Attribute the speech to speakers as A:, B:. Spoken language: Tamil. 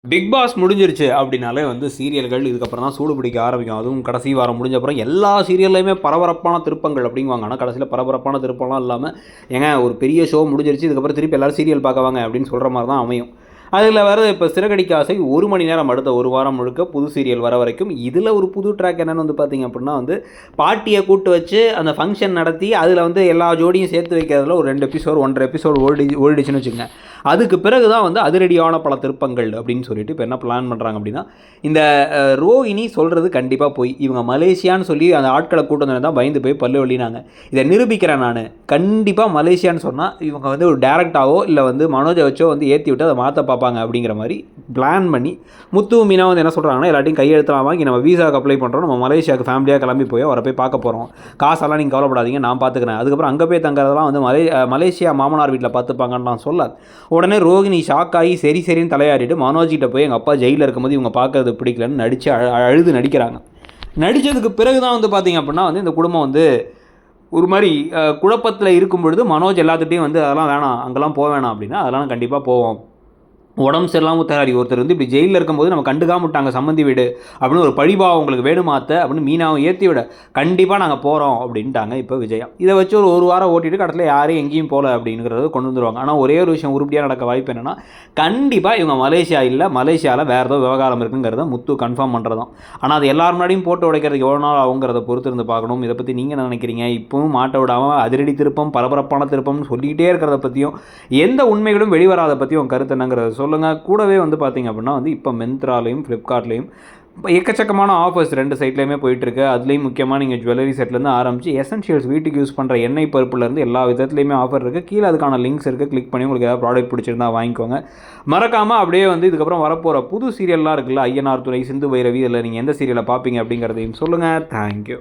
A: பிக் பாஸ் முடிஞ்சிருச்சு அப்படின்னாலே வந்து சீரியல்கள் இதுக்கப்புறம் தான் சூடு பிடிக்க ஆரம்பிக்கும். அதுவும் கடைசி வாரம் முடிஞ்ச அப்புறம் எல்லா சீரியல்லையுமே பரபரப்பான திருப்பங்கள் அப்படிங்குவாங்க. ஆனால் கடைசியில் பரபரப்பான திருப்பம்லாம் இல்லாமல் ஏங்க ஒரு பெரிய ஷோ முடிஞ்சிருச்சு, இதுக்கப்புறம் திருப்பி எல்லோரும் சீரியல் பார்க்க வாங்க அப்படின்னு சொல்கிற மாதிரி தான் அமையும். அதில் வேறு இப்போ சிறகடிக்க ஆசை 1 மணி நேரம் அடுத்த ஒரு வாரம் முழுக்க புது சீரியல் வர வரைக்கும் இதில் ஒரு புது ட்ராக் என்னென்னு வந்து பார்த்திங்க அப்படின்னா வந்து பாட்டியை கூட்டு வச்சு அந்த ஃபங்க்ஷன் நடத்தி அதில் வந்து எல்லா ஜோடியும் சேர்த்து வைக்கிறதுல ஒரு 2 எபிசோடு 1.5 எபிசோடு ஓடிடுச்சுன்னு வச்சுக்கோங்க. அதுக்கு பிறகு தான் வந்து அதிரடியான பல திருப்பங்கள் அப்படின்னு சொல்லிட்டு இப்போ என்ன பிளான் பண்ணுறாங்க அப்படின்னா, இந்த ரோஹிணி சொல்கிறது கண்டிப்பாக போய் இவங்க மலேசியான்னு சொல்லி அந்த ஆட்களை கூட்டு வந்தோடனே தான் பயந்து போய் பல்லு வலினாங்க. இதை நிரூபிக்கிறேன் நான். கண்டிப்பாக மலேசியான்னு சொன்னால் இவங்க வந்து ஒரு டேரக்டாவோ இல்லை வந்து மனோஜை வச்சோ வந்து ஏற்றி விட்டு அதை மாற்ற பார்ப்பாங்க அப்படிங்கிற மாதிரி பிளான் பண்ணி முத்து மீனா வந்து என்ன சொல்கிறாங்கன்னா, எல்லாத்தையும் கையெழுத்தலாம் வாங்கி நம்ம வீசாவுக்கு அப்ளை பண்ணுறோம், நம்ம மலேசியாவுக்கு ஃபேமிலியாக கிளம்பி போய் அவரை போய் பார்க்க போகிறோம், காசெல்லாம் நீங்கள் கவலைப்படாதீங்க நான் பார்த்துக்கிறேன், அதுக்கப்புறம் அங்கே போய் தங்குறதெல்லாம் வந்து மலேசியா மாமனார் வீட்டில் பார்த்துப்பாங்கன்னு நான் சொல்லாது. உடனே ரோகிணி ஷாக் ஆகி சரின்னு தலையாடிட்டு மனோஜிட்ட போய் எங்கள் அப்பா ஜெயிலில் இருக்கும்போது இவங்க பார்க்கறது பிடிக்கலன்னு நடித்து அழுது நடிக்கிறாங்க. நடித்ததுக்கு பிறகு தான் வந்து பார்த்திங்க அப்படின்னா வந்து இந்த குடும்பம் வந்து ஒரு மாதிரி குழப்பத்தில் இருக்கும் பொழுது மனோஜ் எல்லாத்துட்டையும் வந்து அதெல்லாம் வேணாம், அங்கெல்லாம் போக வேணாம் அப்படின்னா அதெல்லாம் கண்டிப்பாக போவோம், உடம்பு சரியில்லாமல் தயாரி ஒருத்தர் வந்து இப்படி ஜெயிலில் இருக்கும்போது நம்ம கண்டுக்காம விட்டாங்க சம்மந்தி வீடு அப்படின்னு ஒரு பழிபாவம் உங்களுக்கு வேணுமாத்த அப்படின்னு மீனாவை ஏற்றி விட கண்டிப்பாக நாங்கள் போகிறோம் அப்படின்ட்டாங்க இப்போ விஜயா. இதை வச்சு ஒரு வாரம் ஓட்டிட்டு கடைசியில் யாரையும் எங்கேயும் போகல அப்படிங்கிறத கொண்டு வந்துருவாங்க. ஆனால் ஒரே ஒரு விஷயம் உருப்படியாக நடக்க வாய்ப்பு என்னென்னா, கண்டிப்பாக இவங்க மலேசியா இல்லை, மலேசியாவில் வேறு ஏதோ விவகாரம் இருக்குங்கிறத முத்து கன்ஃபார்ம் பண்ணுறதும். ஆனால் அது எல்லார் முன்னாடியும் போட்டு உடைக்கிறதுக்கு எவ்வளோ நாள் ஆகுங்கிறத பொறுத்து இருந்து பார்க்கணும். இதை பற்றி நீங்கள் என்ன நினைக்கிறீங்க? இப்பவும் மாட்ட விடாமல் அதிரடி திருப்பம் பரபரப்பான திருப்பம்னு சொல்லிக்கிட்டே இருக்கிறத பற்றியும் எந்த உண்மைகளும் வெளிவராத பற்றியும் உங்கள் கருத்து என்னங்கிறத சொல்லுங்கள். கூடவே வந்து பார்த்திங்க அப்படின்னா வந்து இப்போ மெந்த்ராலையும் ஃப்ளிப்கார்ட்லேயும் எக்கச்சக்கமான ஆஃபர்ஸ் 2 சைட்லேயுமே போயிட்டுருக்கு. அதுலேயும் முக்கியமாக நீங்கள் ஜுவல்லரி செட்லேருந்து ஆரம்பித்து எசென்ஷியல்ஸ் வீட்டுக்கு யூஸ் பண்ணுற எண்ணெய் பருப்புலேருந்து எல்லா விதத்துலேயுமே ஆஃபர் இருக்குது. கீழே அதுக்கான லிங்க்ஸ் இருக்குது, கிளிக் பண்ணி உங்களுக்கு ஏதாவது ப்ராடக்ட் பிடிச்சிருந்தா வாங்கிக்கோங்க. மறக்காமல் அப்படியே வந்து இதுக்கப்புறம் வரப்போகிற புது சீரியல்லாம் இருக்குல்ல, ஐயனார் துணை, சிந்து பைரவி, இதில் நீங்கள் எந்த சீரியலை பார்ப்பீங்க அப்படிங்கிறதையும் சொல்லுங்கள். தேங்க்யூ.